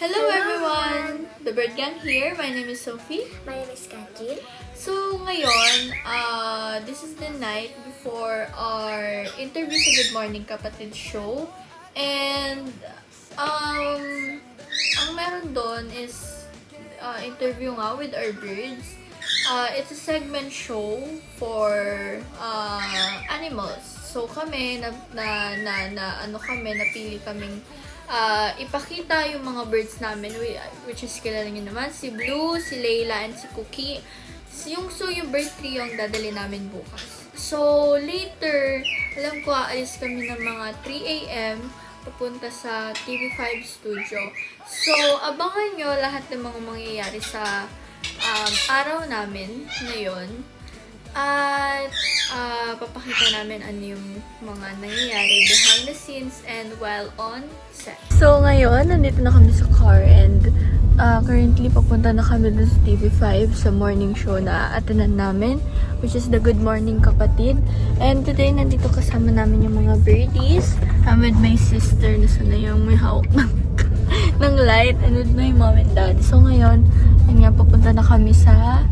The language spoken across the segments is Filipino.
Hello everyone! The Bird Gang here. My name is Sophie. My name is Kanjin. So ngayon, this is the night before our interview sa Good Morning Kapatid show. And ang meron doon is interview nga with our birds. It's a segment show for animals. So kami napili kaming ipakita yung mga birds namin, which is kilala nyo naman, si Blue, si Layla, and si Cookie. Yung bird trio ang dadali namin bukas. So, later, alam ko, aalis kami ng mga 3 a.m. papunta sa TV5 studio. So, abangan nyo lahat ng mga mangyayari sa araw namin ngayon. At papakita namin ano yung mga nangyayari behind the scenes and while on set. So ngayon, nandito na kami sa car and currently papunta na kami dun sa TV5 sa morning show na atinan namin, which is the Good Morning Kapatid. And today, nandito kasama namin yung mga birdies. I'm with my sister na sana yung may hawak ng light, and with my mom and dad. So ngayon, yun nga, papunta na kami sa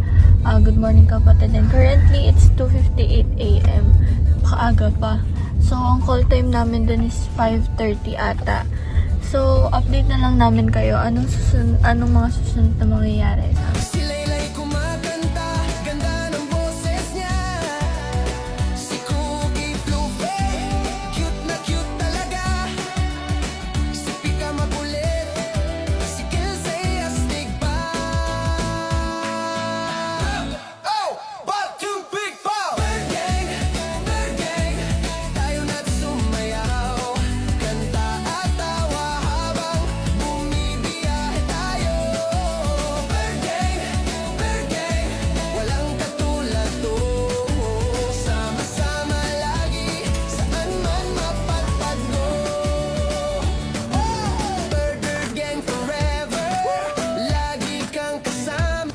Good Morning Kapatid, and currently it's 2:58 a.m. Napakaaga pa. So ang call time namin dun is 5:30 ata. So update na lang namin kayo anong mga susunod na mangyayari sa amin.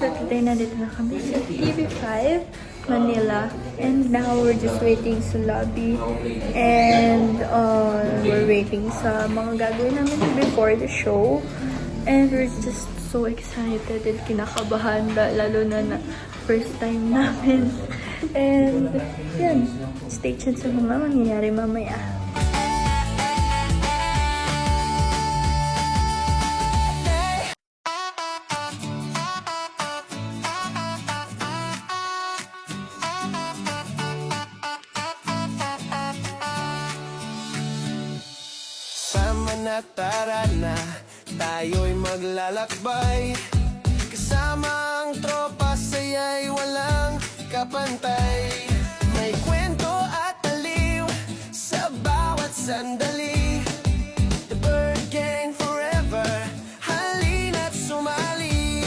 Today, nandito na kami sa TV5 Manila, and now we're just waiting sa lobby, and we're waiting sa mga gagawin namin before the show, and we're just so excited and kinakabahan, lalo na first time namin. And yan, stay tuned sa mga mangyayari mamaya. Tara na, tayo'y maglalakbay. Kasama ang tropa, saya'y walang kapantay. May kwento at aliw sa bawat sandali. The Bird Gang forever, halina't sumali.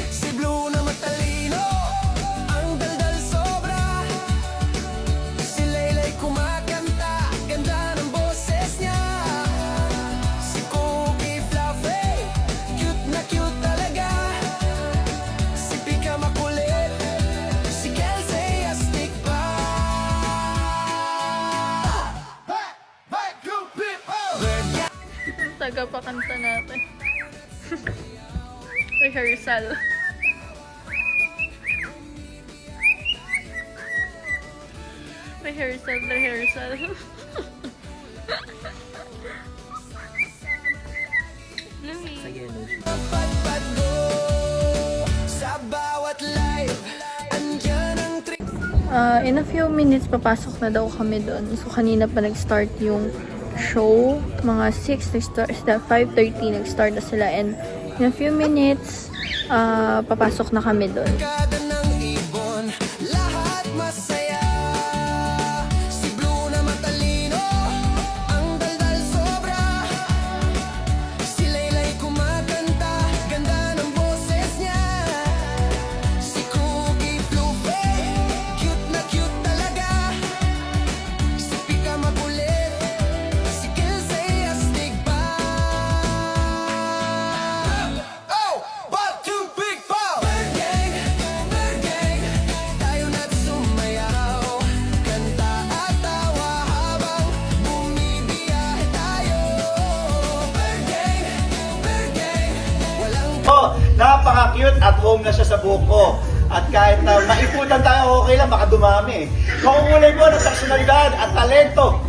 Si Blue na matalino, ang daldal sobra. Si Layla'y kumakanta, ganda ng boses niya. Tagapakanta natin. Rehearsal. Rehearsal. In a few minutes, papasok na daw kami doon. So, kanina pa nag-start yung show. Mga 6, 5:30 nag-start na sila. And in a few minutes, papasok na kami doon. foam na siya sa buhok ko. At kahit na maiputan tayo, okay lang, baka dumami. Kaungulay po ng personalidad at talento.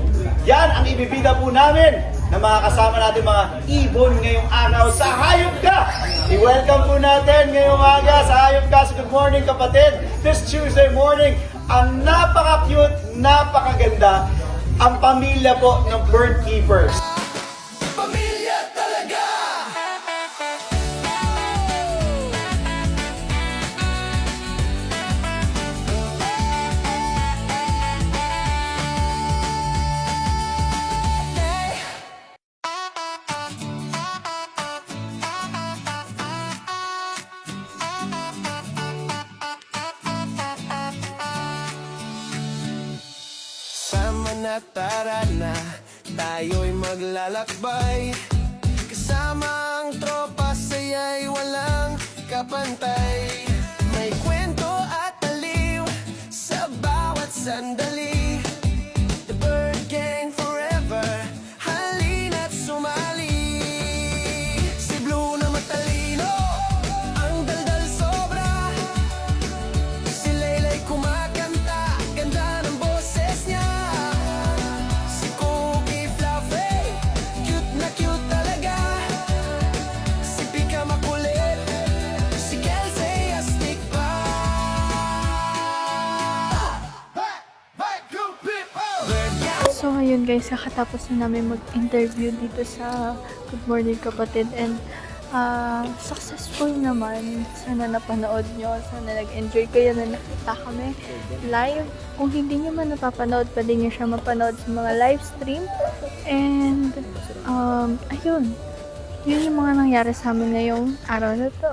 Yan ang ibibida po namin na mga kasama natin mga ibon ngayong araw sa Hayop Ka! I-welcome po natin ngayong aga sa Hayop Ka. So good morning kapatid. This Tuesday morning, ang napaka-cute, napakaganda, ang pamilya po ng bird keepers. Pamilya talaga! Sama na tara na, tayo'y maglalakbay. Kasama ang tropa, saya'y walang kapantay. May kwento at aliw sa bawat sandali. The Bird Gang forever, halina't sumali. Si Blue na matalino, ang daldal sobra. Si Layla'y kumakanta, ganda ng boses niya. Si Cookie Fluffy, cute na cute talaga. Si Pika makulit, si Kelsey astig pa. Bird Gang. So, ayun guys, kakatapos na namin mag-interview dito sa Good Morning Kapatid and successful naman. Sana napanood nyo, sana nag-enjoy kayo na nakita kami live. Kung hindi nyo man napapanood, pwede nyo siya mapanood sa mga live stream. And, ayun. Yun yung mga nangyari sa amin ngayong araw na to.